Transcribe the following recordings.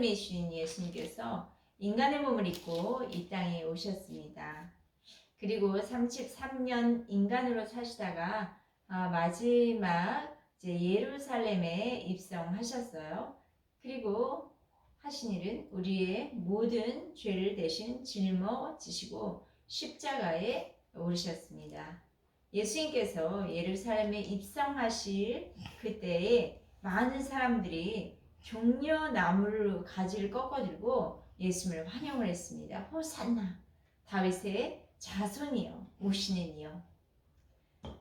하나님이신 예수님께서 인간의 몸을 입고 이 땅에 오셨습니다. 그리고 33년 인간으로 사시다가 마지막 이제 예루살렘에 입성하셨어요. 그리고 하신 일은 우리의 모든 죄를 대신 짊어지시고 십자가에 오르셨습니다. 예수님께서 예루살렘에 입성하실 그때에 많은 사람들이 종려 나무를 가지를 꺾어들고 예수님을 환영을 했습니다. 호산나 다윗의 자손이여 오시는 이여.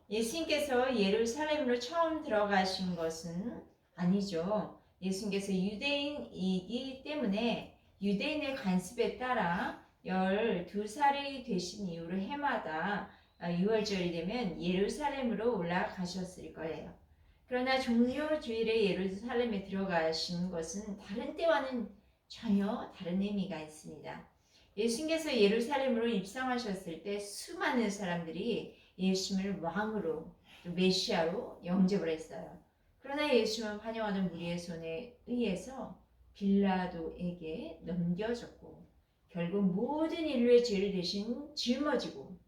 예수님께서 예루살렘으로 처음 들어가신 것은 아니죠. 예수님께서 유대인이기 때문에 유대인의 관습에 따라 12살이 되신 이후로 해마다 6월절이 되면 예루살렘으로 올라가셨을 거예요. 그러나 종료주일에 예루살렘에 들어가신 것은 다른 때와는 전혀 다른 의미가 있습니다. 예수님께서 예루살렘으로 입성하셨을 때 수많은 사람들이 예수님을 왕으로 또 메시아로 영접을 했어요. 그러나 예수님은 환영하는 무리의 손에 의해서 빌라도에게 넘겨졌고 결국 모든 인류의 죄를 대신 짊어지고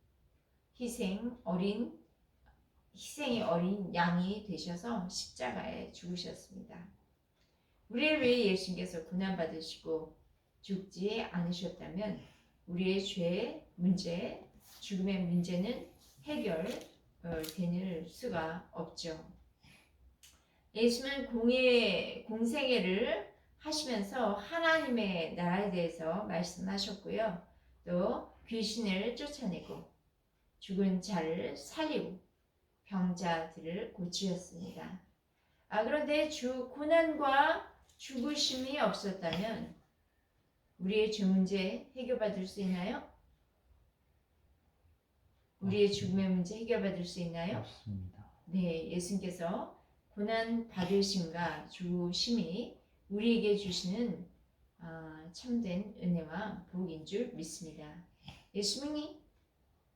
희생이 어린 양이 되셔서 십자가에 죽으셨습니다. 우리를 위해 예수님께서 고난받으시고 죽지 않으셨다면 우리의 죄 문제, 죽음의 문제는 해결될 수가 없죠. 예수님은 공생애를 하시면서 하나님의 나라에 대해서 말씀하셨고요. 또 귀신을 쫓아내고 죽은 자를 살리고 병자들을 고치셨습니다. 그런데 고난과 죽으심이 없었다면 우리의 죄 문제 해결받을 수 있나요? 우리의 죽음의 문제 해결받을 수 있나요? 없습니다. 네, 예수님께서 고난 받으심과 죽으심이 우리에게 주시는 참된 은혜와 복인 줄 믿습니다. 예수님이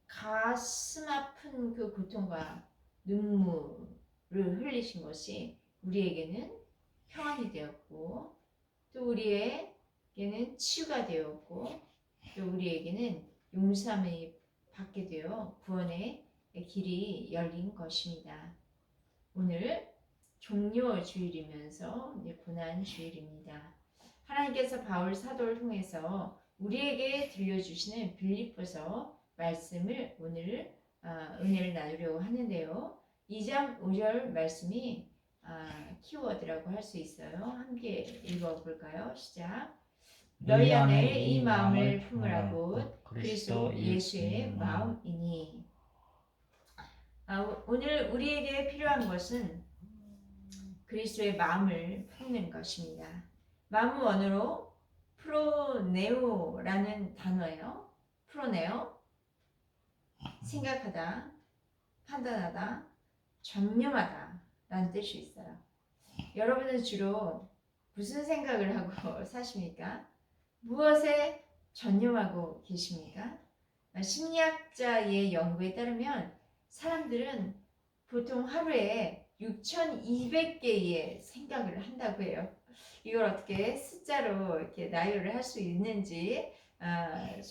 가슴 아픈 그 고통과 눈물을 흘리신 것이 우리에게는 평안이 되었고 또 우리에게는 치유가 되었고 또 우리에게는 용서함을 받게 되어 구원의 길이 열린 것입니다. 오늘 종료 주일이면서 고난 주일입니다. 하나님께서 바울 사도를 통해서 우리에게 들려주시는 빌립보서 말씀을 오늘 은혜를 나누려고 하는데요. 2장 5절 말씀이 키워드라고 할 수 있어요. 함께 읽어볼까요? 시작. 너희 안에 이 마음을 품으라고 그리스도 예수의 마음이니. 오늘 우리에게 필요한 것은 그리스도의 마음을 품는 것입니다. 마음은 원어로 프로네오라는 단어예요. 프로네오, 생각하다, 판단하다, 전념하다 라는 뜻이 있어요. 여러분은 주로 무슨 생각을 하고 사십니까? 무엇에 전념하고 계십니까? 심리학자의 연구에 따르면 사람들은 보통 하루에 6,200개의 생각을 한다고 해요. 이걸 어떻게 숫자로 이렇게 나열을 할 수 있는지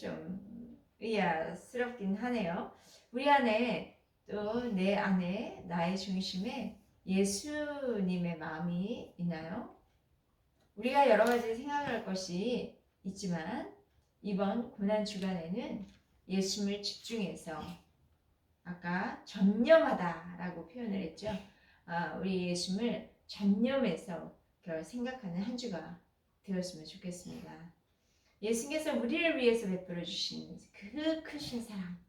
좀 의아스럽긴 하네요. 우리 안에 또 내 안에 나의 중심에 예수님의 마음이 있나요? 우리가 여러 가지 생각할 것이 있지만 이번 고난 주간에는 예수님을 집중해서 아까 전념하다라고 표현을 했죠. 우리 예수님을 전념해서 생각하는 한 주가 되었으면 좋겠습니다. 예수님께서 우리를 위해서 베풀어 주신 그 크신 사랑,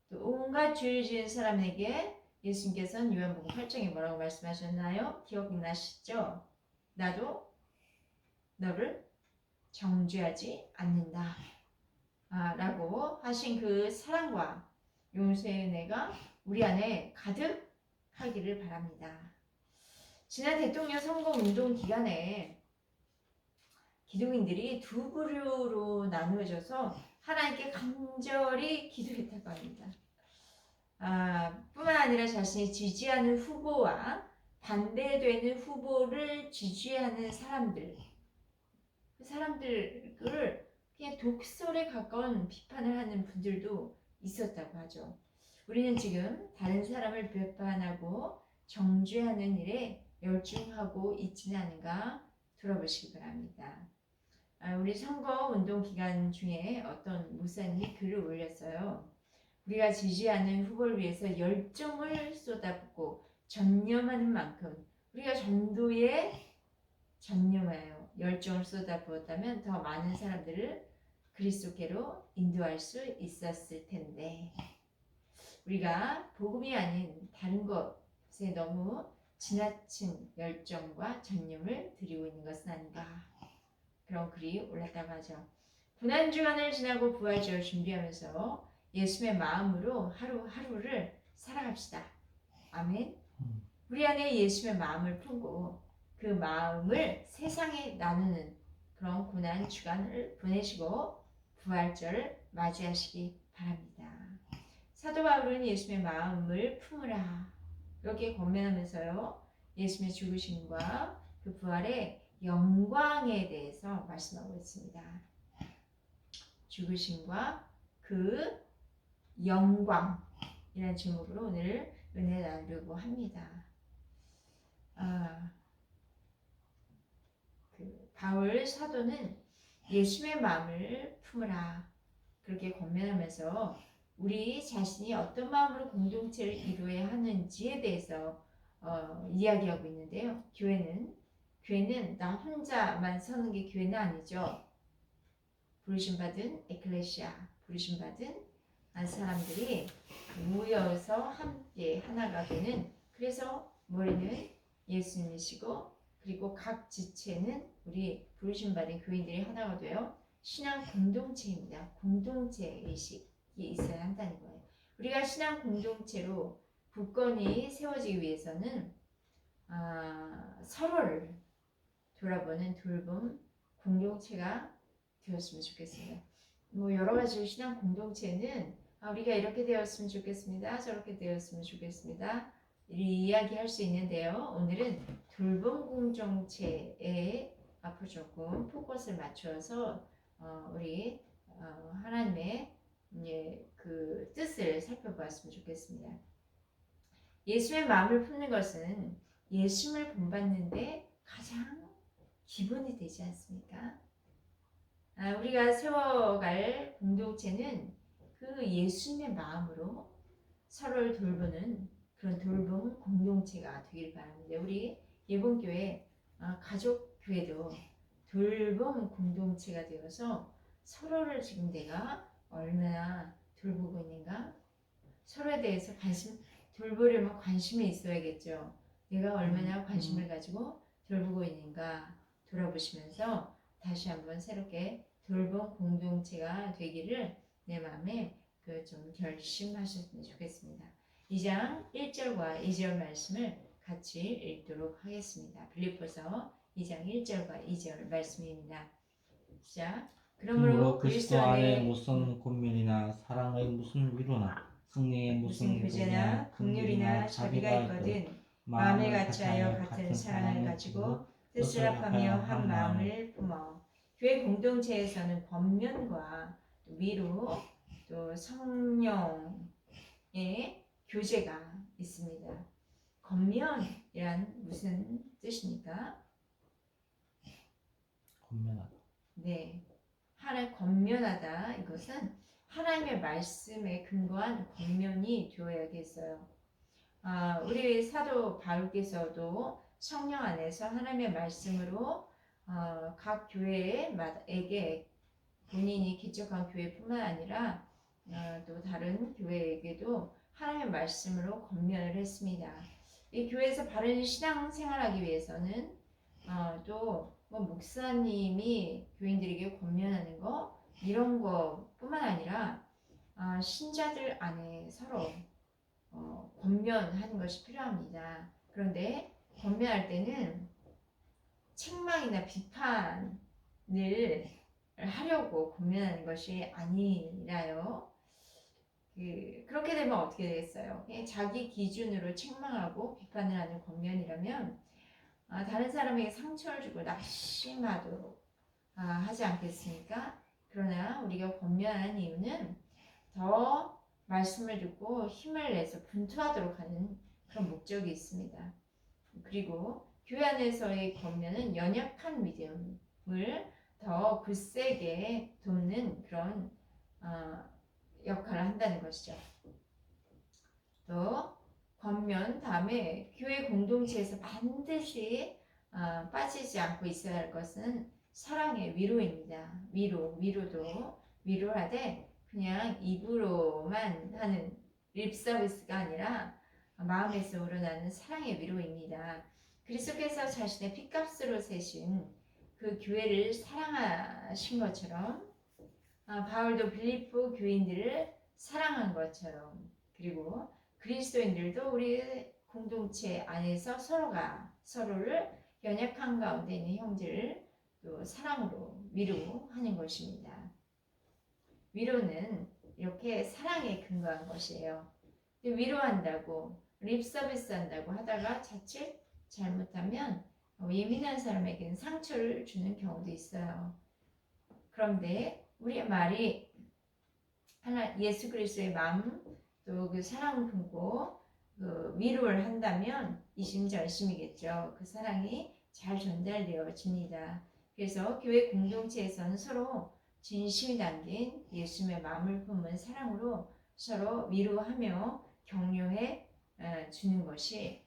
또 온갖 죄를 지은 사람에게 예수님께서는 요한복음 8장에 뭐라고 말씀하셨나요? 기억나시죠? 나도 너를 정죄하지 않는다 라고 하신 그 사랑과 용서의 은혜가 우리 안에 가득하기를 바랍니다. 지난 대통령 선거 운동 기간에 기독인들이 두 부류로 나누어져서 하나님께 간절히 기도했다고 합니다. 뿐만 아니라 자신이 지지하는 후보와 반대되는 후보를 지지하는 사람들, 그 사람들을 그냥 독설에 가까운 비판을 하는 분들도 있었다고 하죠. 우리는 지금 다른 사람을 비판하고 정죄하는 일에 열중하고 있지는 않은가 돌아보시기 바랍니다. 우리 선거운동 기간 중에 어떤 목사님이 글을 올렸어요. 우리가 지지하는 후보를 위해서 열정을 쏟아붓고 전념하는 만큼 우리가 전도에 전념하여 열정을 쏟아부었다면 더 많은 사람들을 그리스도께로 인도할 수 있었을 텐데 우리가 복음이 아닌 다른 것에 너무 지나친 열정과 전념을 드리고 있는 것은 아닌가, 그런 글이 올랐다고 하죠. 고난주간을 지나고 부활절 준비하면서 예수의 마음으로 하루하루를 살아갑시다. 아멘. 우리 안에 예수의 마음을 품고 그 마음을 세상에 나누는 그런 고난주간을 보내시고 부활절을 맞이하시기 바랍니다. 사도 바울은 예수의 마음을 품으라 이렇게 권면하면서요, 예수의 죽으심과 그 부활의 영광에 대해서 말씀하고 있습니다. 죽으심과 그 영광이라는 제목으로 오늘 은혜 나누려고 합니다. 바울 사도는 예수의 마음을 품으라 그렇게 권면하면서 우리 자신이 어떤 마음으로 공동체를 이루어야 하는지에 대해서 이야기하고 있는데요. 교회는 나 혼자만 서는 게 교회는 아니죠. 부르심받은 에클레시아, 부르심받은 사람들이 모여서 함께 하나가 되는, 그래서 머리는 예수님이시고 그리고 각 지체는 우리 부르심받은 교인들이 하나가 되어 신앙 공동체입니다. 공동체 의식이 있어야 한다는 거예요. 우리가 신앙 공동체로 굳건히 세워지기 위해서는 서로를 돌아보는 돌봄 공동체가 되었으면 좋겠습니다. 여러 가지 신앙 공동체는 우리가 이렇게 되었으면 좋겠습니다. 저렇게 되었으면 좋겠습니다. 이야기할 수 있는데요. 오늘은 돌봄 공동체에 앞으로 조금 포커스를 맞춰서 우리 하나님의 그 뜻을 살펴보았으면 좋겠습니다. 예수의 마음을 품는 것은 예수를 본받는데 가장 기본이 되지 않습니까? 우리가 세워갈 공동체는 그 예수님의 마음으로 서로를 돌보는 그런 돌봄 공동체가 되길 바랍니다. 우리 예봉교회 가족교회도 돌봄 공동체가 되어서 서로를 지금 내가 얼마나 돌보고 있는가, 서로에 대해서 돌보려면 관심이 있어야겠죠. 내가 얼마나 관심을 가지고 돌보고 있는가 돌아보시면서 다시 한번 새롭게 돌봄 공동체가 되기를 내 마음에 좀 결심하셨으면 좋겠습니다. 2장 1절과 2절 말씀을 같이 읽도록 하겠습니다. 빌립보서 2장 1절과 2절 말씀입니다. 시작. 그러므로 그리스도 안에 무슨 권면이나 사랑의 무슨 위로나 승리의 무슨 교제나 긍휼이나 자비가 있거든 마음을 같이하여 같은 사랑을 가지고 뜻을 합하며 한 마음을 품어. 교회 공동체에서는 권면과 위로 또 성령의 교제가 있습니다. 권면이란 무슨 뜻입니까? 권면하다. 네, 하나님 권면하다. 이것은 하나님의 말씀에 근거한 권면이 되어야겠어요. 우리 사도 바울께서도 성령 안에서 하나님의 말씀으로 각 교회에게 본인이 개척한 교회뿐만 아니라 또 다른 교회에게도 하나님의 말씀으로 권면을 했습니다. 이 교회에서 바른 신앙 생활하기 위해서는 또 목사님이 교인들에게 권면하는 거 이런 거뿐만 아니라 신자들 안에 서로 권면하는 것이 필요합니다. 그런데 권면할 때는 책망이나 비판을 하려고 권면하는 것이 아니라요. 그렇게 되면 어떻게 되겠어요? 자기 기준으로 책망하고 비판을 하는 권면이라면 다른 사람에게 상처를 주고 낙심하도록 하지 않겠습니까? 그러나 우리가 권면하는 이유는 더 말씀을 듣고 힘을 내서 분투하도록 하는 그런 목적이 있습니다. 그리고 교회 안에서의 권면은 연약한 믿음을 더 굳세게 돕는 그런 역할을 한다는 것이죠. 또 권면 다음에 교회 공동체에서 반드시 빠지지 않고 있어야 할 것은 사랑의 위로입니다. 위로도 위로하되 그냥 입으로만 하는 립 서비스가 아니라 마음에서 우러나는 사랑의 위로입니다. 그리스도께서 자신의 핏값으로 세신 그 교회를 사랑하신 것처럼 바울도 빌립보 교인들을 사랑한 것처럼, 그리고 그리스도인들도 우리 공동체 안에서 서로가 서로를 연약한 가운데 있는 형제를 또 사랑으로 위로하는 것입니다. 위로는 이렇게 사랑에 근거한 것이에요. 위로한다고 립 서비스 한다고 하다가 자칫 잘못하면 예민한 사람에게는 상처를 주는 경우도 있어요. 그런데 우리의 말이 예수 그리스도의 마음 또 그 사랑을 품고 그 위로를 한다면 이심전심이겠죠. 그 사랑이 잘 전달되어집니다. 그래서 교회 공동체에서는 서로 진심이 담긴 예수님의 마음을 품은 사랑으로 서로 위로하며 격려해 주는 것이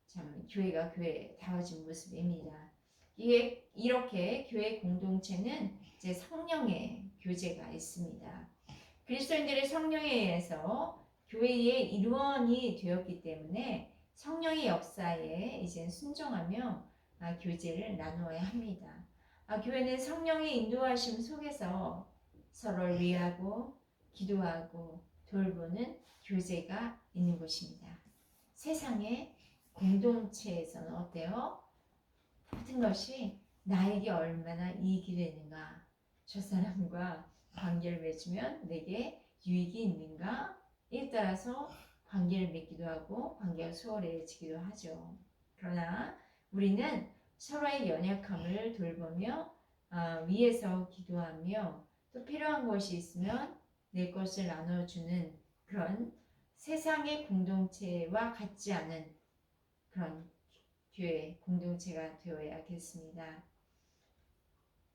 참 교회가 교회다워진 모습입니다. 이렇게 교회 공동체는 이제 성령의 교제가 있습니다. 그리스도인들의 성령에 의해서 교회의 일원이 되었기 때문에 성령의 역사에 이제 순종하며 교제를 나누어야 합니다. 교회는 성령의 인도하심 속에서 서로를 위하고 기도하고 돌보는 교제가 있는 곳입니다. 세상의 공동체에서는 어때요? 모든 것이 나에게 얼마나 이익이 되는가, 저 사람과 관계를 맺으면 내게 유익이 있는가에 따라서 관계를 맺기도 하고 관계가 수월해지기도 하죠. 그러나 우리는 서로의 연약함을 돌보며 위에서 기도하며 또 필요한 것이 있으면 내 것을 나눠주는 그런 세상의 공동체와 같지 않은 그런 교회 공동체가 되어야겠습니다.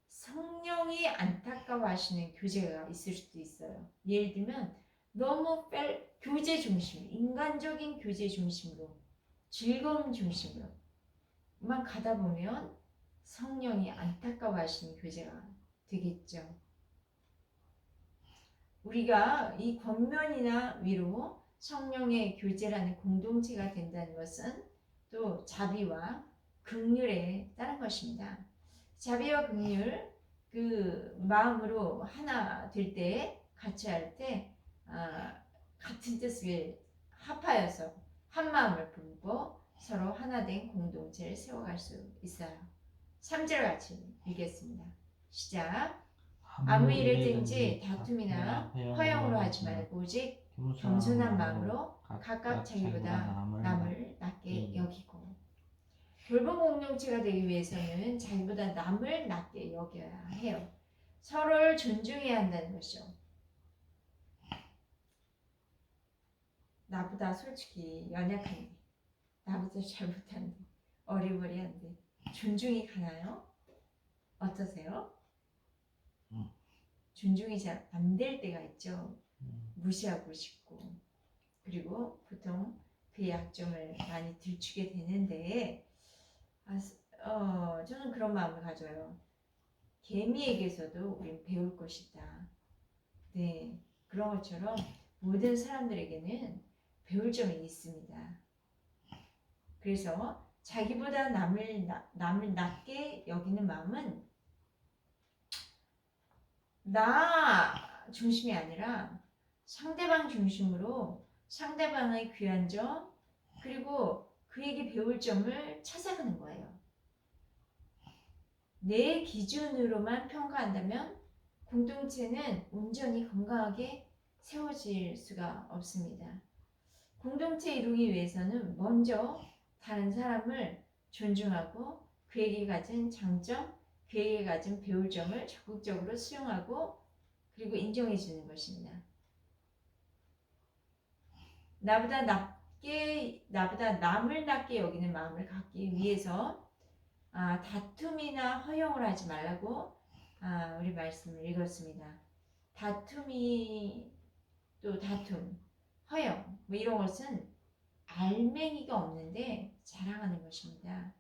성령이 안타까워하시는 교제가 있을 수도 있어요. 예를 들면 너무 교제 중심, 인간적인 교제 중심으로, 즐거움 중심으로만 가다 보면 성령이 안타까워하시는 교제가 되겠죠. 우리가 이 권면이나 위로, 성령의 교제라는 공동체가 된다는 것은 또 자비와 긍휼에 따른 것입니다. 자비와 긍휼, 그 마음으로 하나 될 때, 같이 할 때 같은 뜻을 합하여서 한 마음을 품고 서로 하나 된 공동체를 세워갈 수 있어요. 3절 같이 읽겠습니다. 시작. 아무 일이든지 다툼이나 허영으로 하지 말고 오직 겸손한 마음으로 각각 자기보다 남을 낮게 여기고. 돌봄 공동체가 되기 위해서는 자기보다 남을 낮게 여겨야 해요. 서로를 존중해야 한다는 것이죠. 나보다 솔직히 연약한데, 나보다 잘못한데, 어리버리한데 존중이 가나요? 어떠세요? 존중이 잘 안 될 때가 있죠. 무시하고 싶고, 그리고 보통 그의 약점을 많이 들추게 되는데 저는 그런 마음을 가져요. 개미에게서도 우린 배울 것이다. 네, 그런 것처럼 모든 사람들에게는 배울 점이 있습니다. 그래서 자기보다 남을 낮게 여기는 마음은 나 중심이 아니라 상대방 중심으로 상대방의 귀한 점, 그리고 그에게 배울 점을 찾아가는 거예요. 내 기준으로만 평가한다면 공동체는 온전히 건강하게 세워질 수가 없습니다. 공동체 이루기 위해서는 먼저 다른 사람을 존중하고 그에게 가진 장점, 그에게 가진 배울 점을 적극적으로 수용하고 그리고 인정해 주는 것입니다. 나보다 남을 낮게 여기는 마음을 갖기 위해서 다툼이나 허용을 하지 말라고 우리 말씀을 읽었습니다. 다툼, 허용 뭐 이런 것은 알맹이가 없는데 자랑하는 것입니다.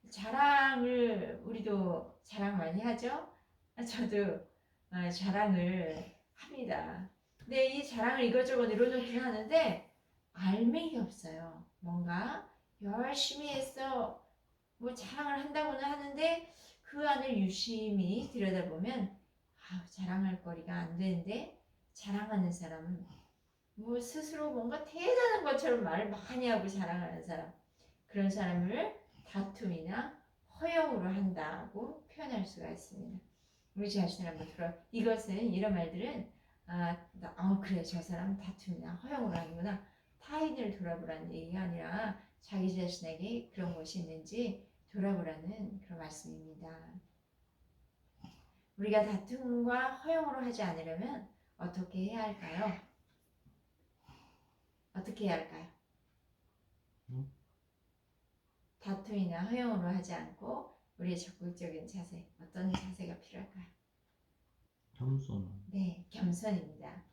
자랑을 우리도 자랑 많이 하죠. 저도 자랑을 합니다. 근데 이 자랑을 이것저것 늘어놓긴 하는데 알맹이가 없어요. 뭔가 열심히 해서 뭐 자랑을 한다고는 하는데 그 안을 유심히 들여다보면 자랑할 거리가 안 되는데 자랑하는 사람은 뭐 스스로 뭔가 대단한 것처럼 말을 많이 하고 자랑하는 사람, 그런 사람을 다툼이나 허용으로 한다고 표현할 수가 있습니다. 우리 자신을 한번 이것은 이런 말들은 그래 저 사람 다툼이나 허용으로 하는구나, 타인을 돌아보라는 얘기가 아니라 자기 자신에게 그런 것이 있는지 돌아보라는 그런 말씀입니다. 우리가 다툼과 허용으로 하지 않으려면 어떻게 해야 할까요? 어떻게 해야 할까요? 다툼이나 허용으로 하지 않고 우리의 적극적인 자세, 어떤 자세가 필요할까요? 겸손. 네, 겸손입니다.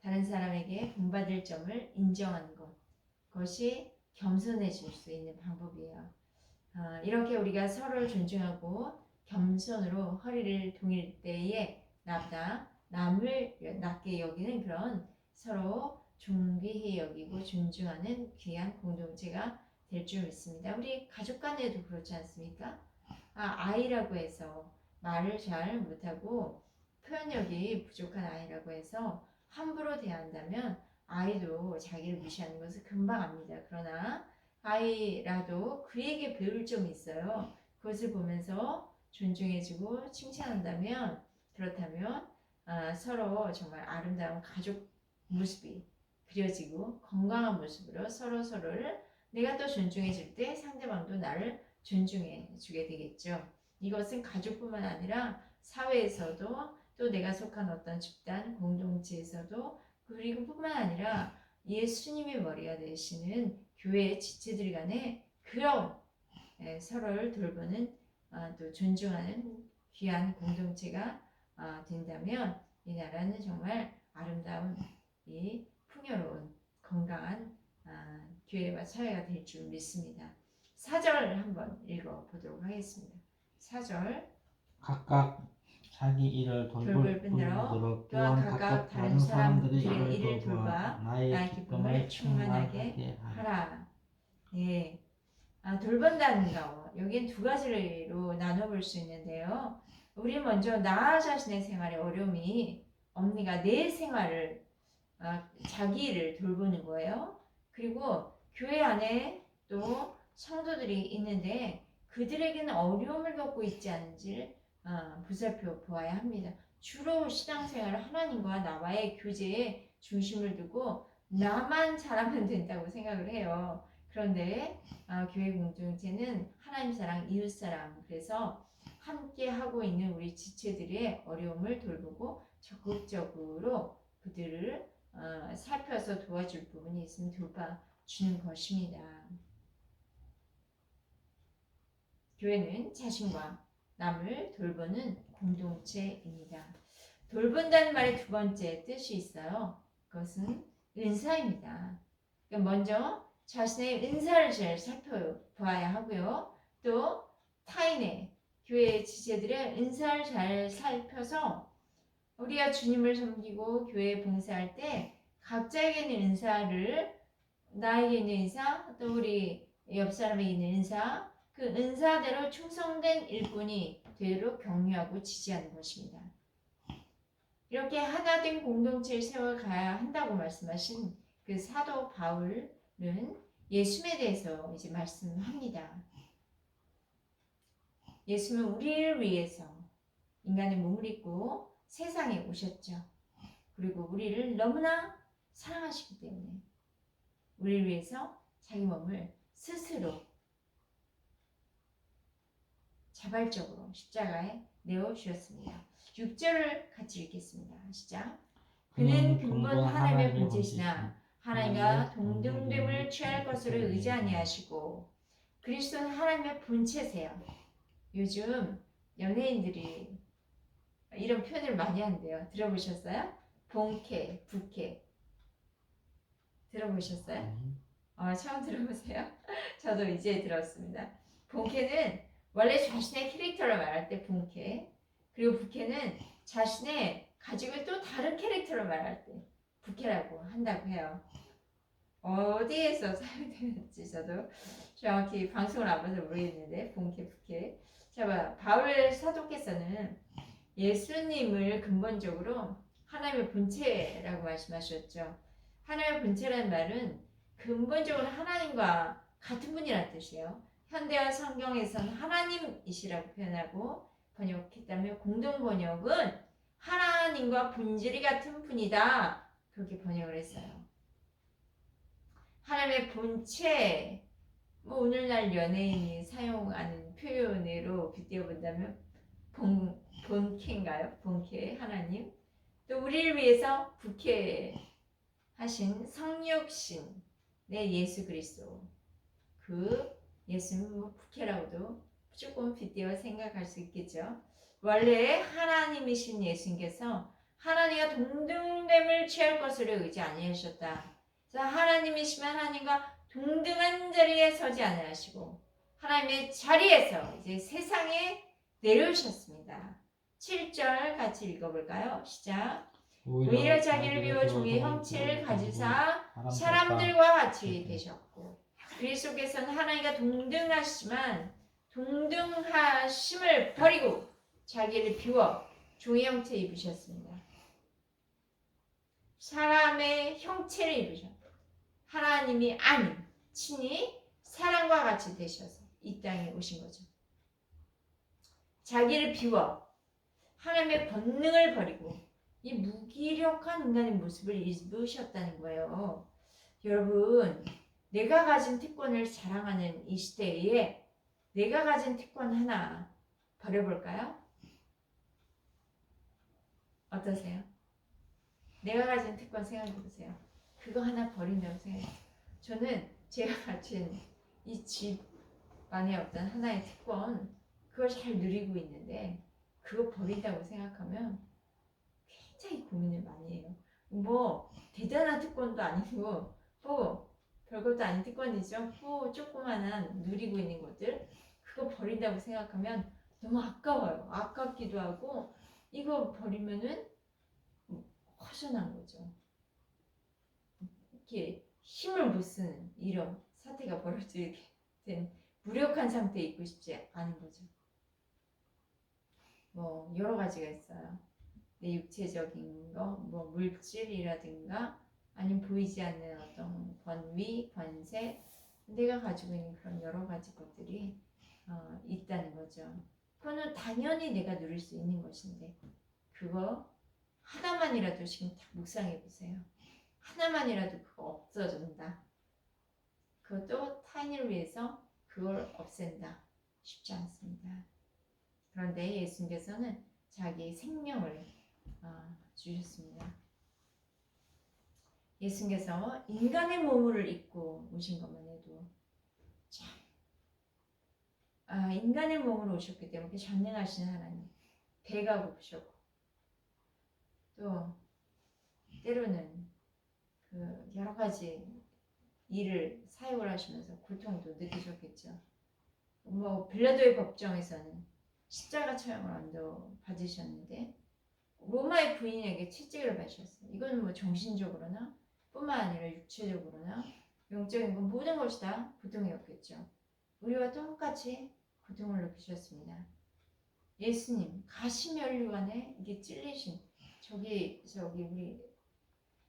다른 사람에게 본받을 점을 인정하는 것, 그것이 겸손해질 수 있는 방법이에요. 이렇게 우리가 서로를 존중하고 겸손으로 허리를 동일 때에 나보다 남을 낮게 여기는 그런 서로 존귀히 여기고 존중하는 귀한 공동체가 될 줄 믿습니다. 우리 가족 간에도 그렇지 않습니까? 아이라고 해서 말을 잘 못하고 표현력이 부족한 아이라고 해서 함부로 대한다면 아이도 자기를 무시하는 것을 금방 압니다. 그러나 아이라도 그에게 배울 점이 있어요. 그것을 보면서 존중해주고 칭찬한다면, 그렇다면 서로 정말 아름다운 가족 모습이 그려지고 건강한 모습으로 서로를 내가 또 존중해 줄 때 상대방도 나를 존중해 주게 되겠죠. 이것은 가족뿐만 아니라 사회에서도 또 내가 속한 어떤 집단, 공동체에서도, 그리고 뿐만 아니라 예수님의 머리가 되시는 교회의 지체들 간에 그런 서로를 돌보는 또 존중하는 귀한 공동체가 된다면 이 나라는 정말 아름다운 이 풍요로운 건강한 교회와 사회가 될 줄 믿습니다. 4절 한번 읽어보도록 하겠습니다. 4절 각각 자기 일을 돌볼 뿐더러 또한 각각 다른 사람들의 일을 돌봐 나의 기쁨을 충만하게 하라. 네, 돌본다는 거 여기엔 두 가지로 나눠볼 수 있는데요. 우리 먼저 나 자신의 생활에 어려움이 없니가 내 생활을 자기 일을 돌보는 거예요. 그리고 교회 안에 또 성도들이 있는데 그들에게는 어려움을 겪고 있지 않은지를 보살펴 보아야 합니다. 주로 신앙생활을 하나님과 나와의 교제에 중심을 두고 나만 잘하면 된다고 생각을 해요. 그런데 교회 공동체는 하나님 사랑, 이웃 사랑, 그래서 함께 하고 있는 우리 지체들의 어려움을 돌보고 적극적으로 그들을 살펴서 도와줄 부분이 있으면 돌봐주는 것입니다. 교회는 자신과 남을 돌보는 공동체입니다. 돌본다는 말의 두 번째 뜻이 있어요. 그것은 은사입니다. 그러니까 먼저 자신의 은사를 잘 살펴봐야 하고요. 또 타인의 교회 지체들의 은사를 잘 살펴서 우리가 주님을 섬기고 교회에 봉사할 때 각자에게는 은사를, 나에게 있는 은사, 또 우리 옆 사람에게 있는 은사, 그 은사대로 충성된 일꾼이 되도록 격려하고 지지하는 것입니다. 이렇게 하나된 공동체를 세워가야 한다고 말씀하신 그 사도 바울은 예수님에 대해서 이제 말씀합니다. 예수님은 우리를 위해서 인간의 몸을 입고 세상에 오셨죠. 그리고 우리를 너무나 사랑하시기 때문에 우리를 위해서 자기 몸을 스스로 자발적으로 십자가에 내어 주셨습니다. 6절을 같이 읽겠습니다. 시작. 그는 근본 하나님의 본체시나 하나님과 동등됨을 취할 것으로 의지 아니하시고 그리스도는 하나님의 본체세요. 요즘 연예인들이 이런 표현을 많이 한대요. 들어보셨어요? 본캐, 부캐 들어보셨어요? 처음 들어보세요? 저도 이제 들었습니다. 본캐는 원래 자신의 캐릭터를 말할 때 본캐, 그리고 부캐는 자신의 가지고 또 다른 캐릭터를 말할 때 부캐라고 한다고 해요. 어디에서 사용되는지 저도 정확히 방송을 안 봐서 모르겠는데 본캐, 부캐. 자, 바울 사도께서는 예수님을 근본적으로 하나님의 본체라고 말씀하셨죠. 하나님의 본체라는 말은 근본적으로 하나님과 같은 분이라는 뜻이에요. 현대화 성경에서는 하나님이시라고 표현하고 번역했다면 공동 번역은 하나님과 본질이 같은 분이다. 그렇게 번역을 했어요. 하나님의 본체, 오늘날 연예인이 사용하는 표현으로 빗대어 본다면 본캐인가요? 본캐 하나님. 또 우리를 위해서 부캐하신 성육신의 예수 그리스도. 그 예수는 부캐라고도 조금 빗대어 생각할 수 있겠죠. 원래 하나님이신 예수님께서 하나님과 동등됨을 취할 것으로 의지 아니하셨다. 하나님이시면 하나님과 동등한 자리에 서지 아니하시고 하나님의 자리에서 이제 세상에 내려오셨습니다. 7절 같이 읽어볼까요? 시작. 오히려 자기를 비워 종의 형체를 가지사 사람들과 같이 되셨고 그리스도께서는 하나님과 동등하시지만 동등하심을 버리고 자기를 비워 종의 형체 입으셨습니다. 사람의 형체를 입으셨고 하나님이 아닌 친히 사람과 같이 되셔서 이 땅에 오신 거죠. 자기를 비워 하나님의 권능을 버리고 이 무기력한 인간의 모습을 입으셨다는 거예요. 여러분, 내가 가진 특권을 자랑하는 이 시대에 내가 가진 특권 하나 버려볼까요? 어떠세요? 내가 가진 특권 생각해보세요. 그거 하나 버린다고 생각해요. 저는 제가 가진 이 집만의 어떤 하나의 특권, 그걸 잘 누리고 있는데 그거 버린다고 생각하면 굉장히 고민을 많이 해요. 대단한 특권도 아니고 별것도 아닌 특권이죠. 조그만한 누리고 있는 것들 그거 버린다고 생각하면 너무 아까워요. 아깝기도 하고 이거 버리면은 허전한 거죠. 이렇게 힘을 못 쓰는 이런 사태가 벌어지게 된 무력한 상태에 있고 싶지 않은 거죠. 여러 가지가 있어요. 내 육체적인 거, 물질이라든가 아니면 보이지 않는 어떤 권위, 권세, 내가 가지고 있는 그런 여러 가지 것들이 있다는 거죠. 그거는 당연히 내가 누릴 수 있는 것인데 그거 하나만이라도 지금 다 묵상해 보세요. 하나만이라도 그거 없어진다. 그것도 타인을 위해서 그걸 없앤다. 쉽지 않습니다. 그런데 예수님께서는 자기 생명을 주셨습니다. 예수님께서 인간의 몸을 입고 오신 것만 해도 참 인간의 몸으로 오셨기 때문에 전능하신 하나님 배가 고프셨고 또 때로는 그 여러 가지 일을 사역을 하시면서 고통도 느끼셨겠죠. 빌라도의 법정에서는 십자가 처형을 언도 받으셨는데 로마의 부인에게 채찍을 맞으셨어요. 이건 정신적으로나 뿐만 아니라 육체적으로나 영적인 건 모든 것이 다 고통이었겠죠. 우리와 똑같이 고통을 느끼셨습니다. 예수님 가시면류관에 이게 찔리신 저기 우리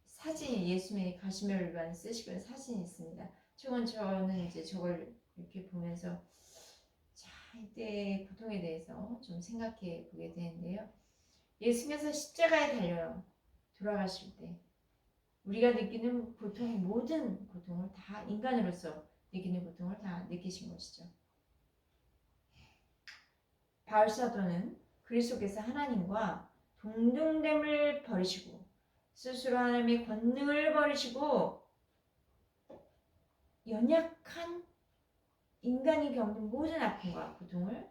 사진이 예수님의 가시면류관 쓰시고 사진이 있습니다. 저는 이제 저걸 이렇게 보면서 이때 고통에 대해서 좀 생각해 보게 되는데요. 예수님께서 십자가에 달려 돌아가실 때 우리가 느끼는 고통, 모든 고통을 다 인간으로서 느끼는 고통을 다 느끼신 것이죠. 바울 사도는 그리스도께서 하나님과 동등됨을 버리시고 스스로 하나님의 권능을 버리시고 연약한 인간이 겪는 모든 아픔과 고통을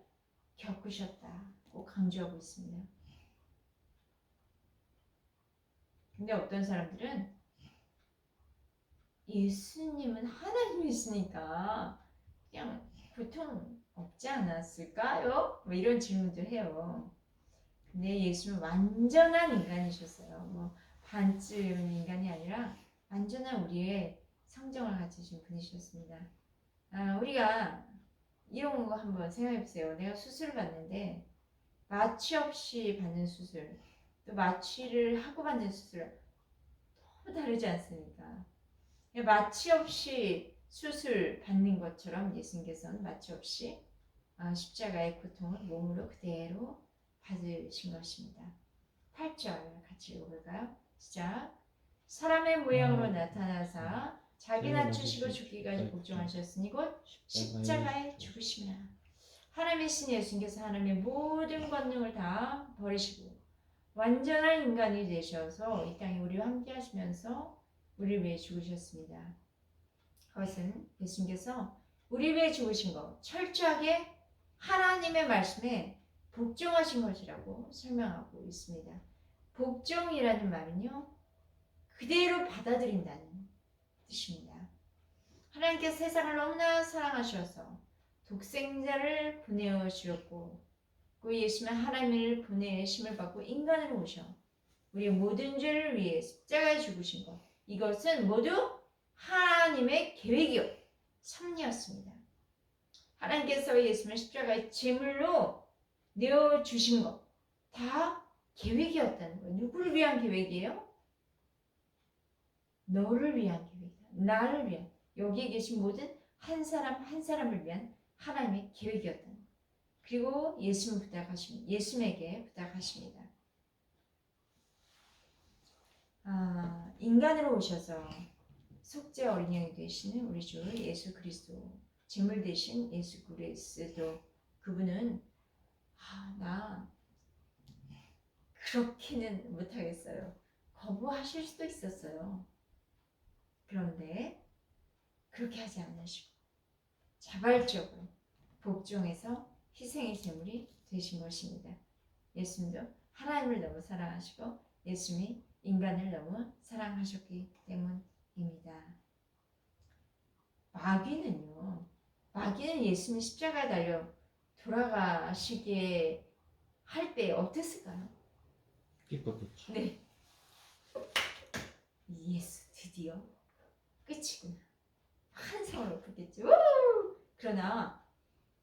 겪으셨다고 강조하고 있습니다. 근데 어떤 사람들은 예수님은 하나님이시니까 그냥 고통 없지 않았을까요? 뭐 이런 질문들 해요. 근데 예수는 완전한 인간이셨어요. 뭐 반쯤 인간이 아니라 완전한 우리의 성정을 가지신 분이셨습니다. 우리가 이런 거 한번 생각해 보세요. 내가 수술을 받는데 마취 없이 받는 수술, 또 마취를 하고 받는 수술 너무 다르지 않습니까? 마취 없이 수술 받는 것처럼 예수님께서는 마취 없이 십자가의 고통을 몸으로 그대로 받으신 것입니다. 8절 같이 읽어볼까요? 시작. 사람의 모양으로 나타나사 자기 낮추시고 죽기까지 복종하셨으니 곧 십자가에 죽으시면 하나님의 신 예수님께서 하나님의 모든 권능을 다 버리시고 완전한 인간이 되셔서 이 땅에 우리와 함께 하시면서 우리를 위해 죽으셨습니다. 그것은 예수님께서 우리를 위해 죽으신 것, 철저하게 하나님의 말씀에 복종하신 것이라고 설명하고 있습니다. 복종이라는 말은요, 그대로 받아들인다는 뜻입니다. 하나님께서 세상을 너무나 사랑하셔서 독생자를 보내어 주셨고 그 예수는 하나님을 보내심을 받고 인간으로 오셔 우리의 모든 죄를 위해 십자가에 죽으신 것, 이것은 모두 하나님의 계획이요 섭리였습니다. 하나님께서 예수님을 십자가의 제물로 내어주신 것 다 계획이었다는 거예요. 누구를 위한 계획이에요? 너를 위한 계획이다. 나를 위한, 여기에 계신 모든 한 사람 한 사람을 위한 하나님의 계획이었다는 거예요. 그리고 예수님에게 부탁하십니다. 인간으로 오셔서 속죄 어린 양이 되시는 우리 주 예수 그리스도, 제물 되신 예수 그리스도, 그분은 나 그렇게는 못하겠어요. 거부하실 수도 있었어요. 그런데 그렇게 하지 않으시고 자발적으로 복종해서 희생의 제물이 되신 것입니다. 예수님도 하나님을 너무 사랑하시고 예수님이 인간을 너무 사랑하셨기 때문입니다. 마귀는 예수님이 십자가에 달려 돌아가시게 할 때 어땠을까요? 기뻤겠죠. 네. 예수 드디어 끝이구나. 환상을 높였겠죠. 그러나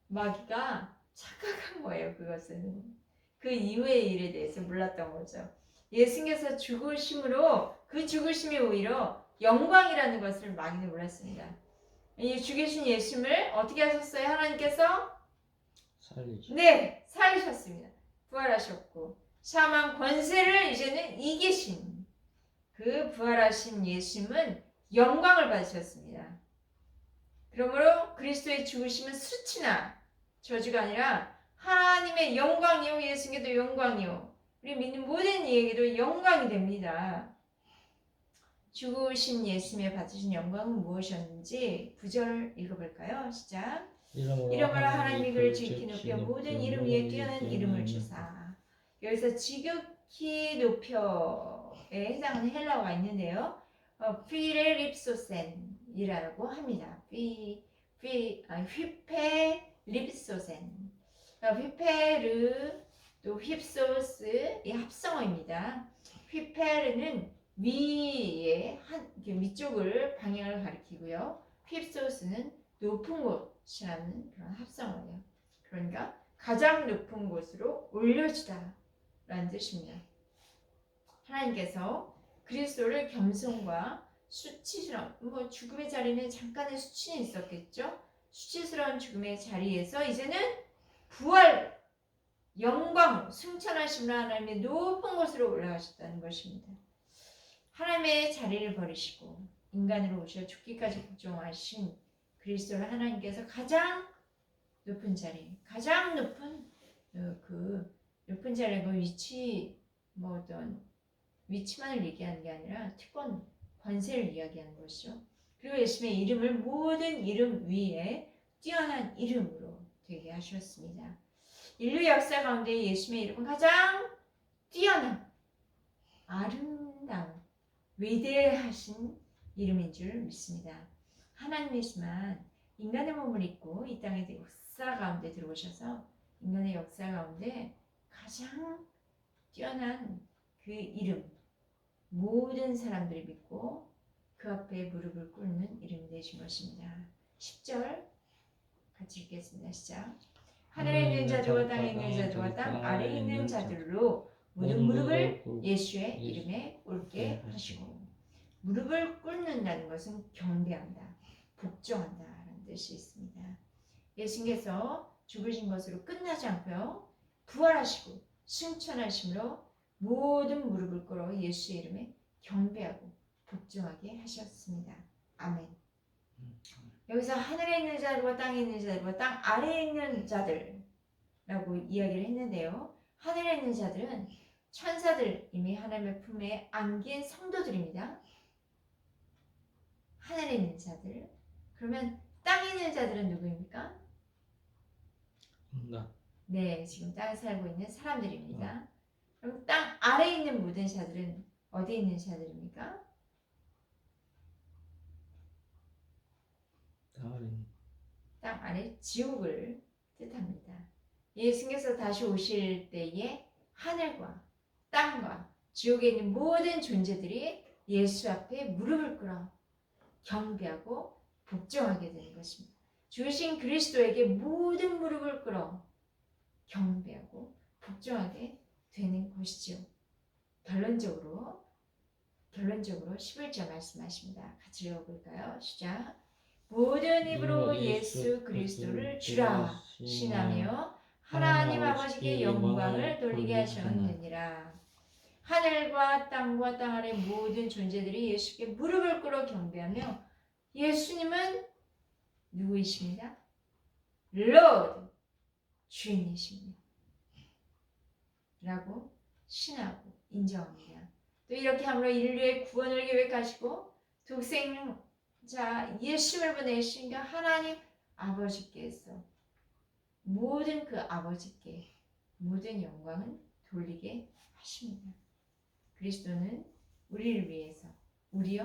마귀가 착각한 거예요. 그것은 그 이후의 일에 대해서 몰랐던 거죠. 예수님께서 죽으심으로 그 죽으심이 오히려 영광이라는 것을 마귀는 몰랐습니다. 이 죽이신 예수님을 어떻게 하셨어요? 하나님께서 살리죠. 네, 살리셨습니다. 부활하셨고 사망 권세를 이제는 이기신 그 부활하신 예수님은 영광을 받으셨습니다. 그러므로 그리스도의 죽으심은 수치나 저주가 아니라 하나님의 영광이요, 예수님께도 영광이요, 우리 믿는 모든 이에게도 영광이 됩니다. 죽으신 예수님의 받으신 영광은 무엇이었는지 9절 읽어볼까요? 시작. 이름으로 하나님이 그를 지극히 높여 모든 이름 위에 뛰어난 이름을 주사. 여기서 지극히 높여에 해당하는 헬라어가 있는데요. 피레립소센이라고 합니다. 휘페립소센. 휘페르 또 휩소스 이 합성어입니다. 휘페르는 위에 위쪽을 방향을 가리키고요. 휩소스는 높은 곳이라는 그런 합성어예요. 그러니까 가장 높은 곳으로 올려주다 라는 뜻입니다. 하나님께서 그리스도를 겸손과 수치스러운, 죽음의 자리는 잠깐의 수치는 있었겠죠. 수치스러운 죽음의 자리에서 이제는 부활, 영광, 승천하심으로 하나님의 높은 곳으로 올라가셨다는 것입니다. 하나님의 자리를 버리시고 인간으로 오셔 죽기까지 복종하신 그리스도를 하나님께서 가장 높은 자리, 가장 높은 그 높은 자리의 그 위치 뭐 어떤 위치만을 얘기하는 게 아니라 특권 권세를 이야기하는 것이죠. 그리고 예수님의 이름을 모든 이름 위에 뛰어난 이름으로 되게 하셨습니다. 인류 역사 가운데 예수님의 이름은 가장 뛰어난 아름다운 위대하신 이름인 줄 믿습니다. 하나님이지만 인간의 몸을 입고 이 땅의 역사 가운데 들어오셔서 인간의 역사 가운데 가장 뛰어난 그 이름, 모든 사람들이 믿고 그 앞에 무릎을 꿇는 이름이 되신 것입니다. 10절 같이 읽겠습니다. 시작. 하늘에 있는 자들과 땅에 있는 자들과 땅 아래에 있는 자들로 모든 무릎을 예수의 이름에 꿇게 하시고, 무릎을 꿇는다는 것은 경배한다, 복종한다라는 뜻이 있습니다. 예수님께서 죽으신 것으로 끝나지 않고요, 부활하시고 승천하심으로 모든 무릎을 꿇어 예수의 이름에 경배하고 복종하게 하셨습니다. 아멘. 여기서 하늘에 있는 자들과 땅에 있는 자들과 땅 아래에 있는 자들라고 이야기를 했는데요. 하늘에 있는 자들은 천사들, 이미 하나님의 품에 안긴 성도들입니다. 하늘에 있는 자들. 그러면 땅에 있는 자들은 누구입니까? 네, 지금 땅에 살고 있는 사람들입니다. 그럼 땅 아래에 있는 모든 자들은 어디에 있는 자들입니까? 땅 아래 지옥을 뜻합니다. 예수님께서 다시 오실 때에 하늘과 땅과 지옥에 있는 모든 존재들이 예수 앞에 무릎을 꿇어 경배하고 복종하게 되는 것입니다. 죽으신 그리스도에게 모든 무릎을 꿇어 경배하고 복종하게 되는 것이죠. 결론적으로 11절 말씀하십니다. 같이 읽어볼까요? 시작. 모든 입으로 예수 그리스도를 주라 신하며 하나님 아버지께 영광을 돌리게 하셨느니라. 하늘과 땅과 땅 아래 모든 존재들이 예수께 무릎을 꿇어 경배하며 예수님은 누구이십니다? Lord, 주인이십니다. 라고 신하고 인정합니다. 또 이렇게 함으로 인류의 구원을 계획하시고 독생자 예수를 보내신 그 하나님 아버지께서 모든 그 아버지께 모든 영광은 돌리게 하십니다. 그리스도는 우리를 위해서 우리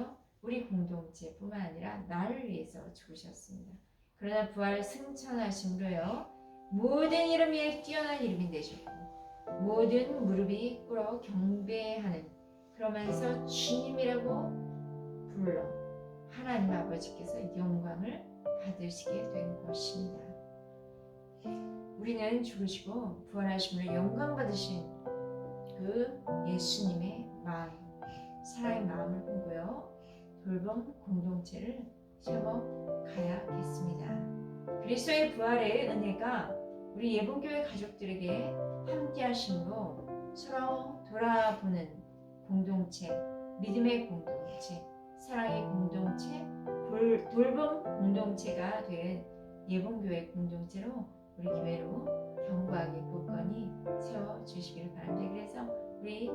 공동체뿐만 아니라 나를 위해서 죽으셨습니다. 그러나 부활 승천하심으로요 모든 이름 위에 뛰어난 이름이 되셨고 모든 무릎이 꿇어 경배하는, 그러면서 주님이라고 불러 하나님 아버지께서 영광을 받으시게 된 것입니다. 우리는 죽으시고 부활하심으로 영광 받으신 그 예수님의 마음, 사랑의 마음을 보고요 돌봄 공동체를 세워 가야겠습니다. 그리스도의 부활의 은혜가 우리 예봉교회 가족들에게 함께 하심으로 서로 돌아보는 공동체, 믿음의 공동체, 사랑의 공동체, 돌봄 공동체가 된 예봉교회 공동체로 우리 교회로 견고하게 굳건히 세워주시기를 바랍니다. 그래서 우리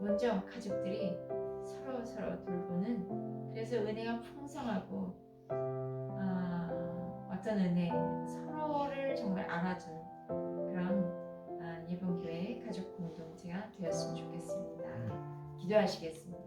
먼저 가족들이 서로 돌보는, 그래서 은혜가 풍성하고 어떤 은혜, 서로를 정말 알아주는 그런 예봉교회 가족 공동체가 되었으면 좋겠습니다. 기도하시겠습니다.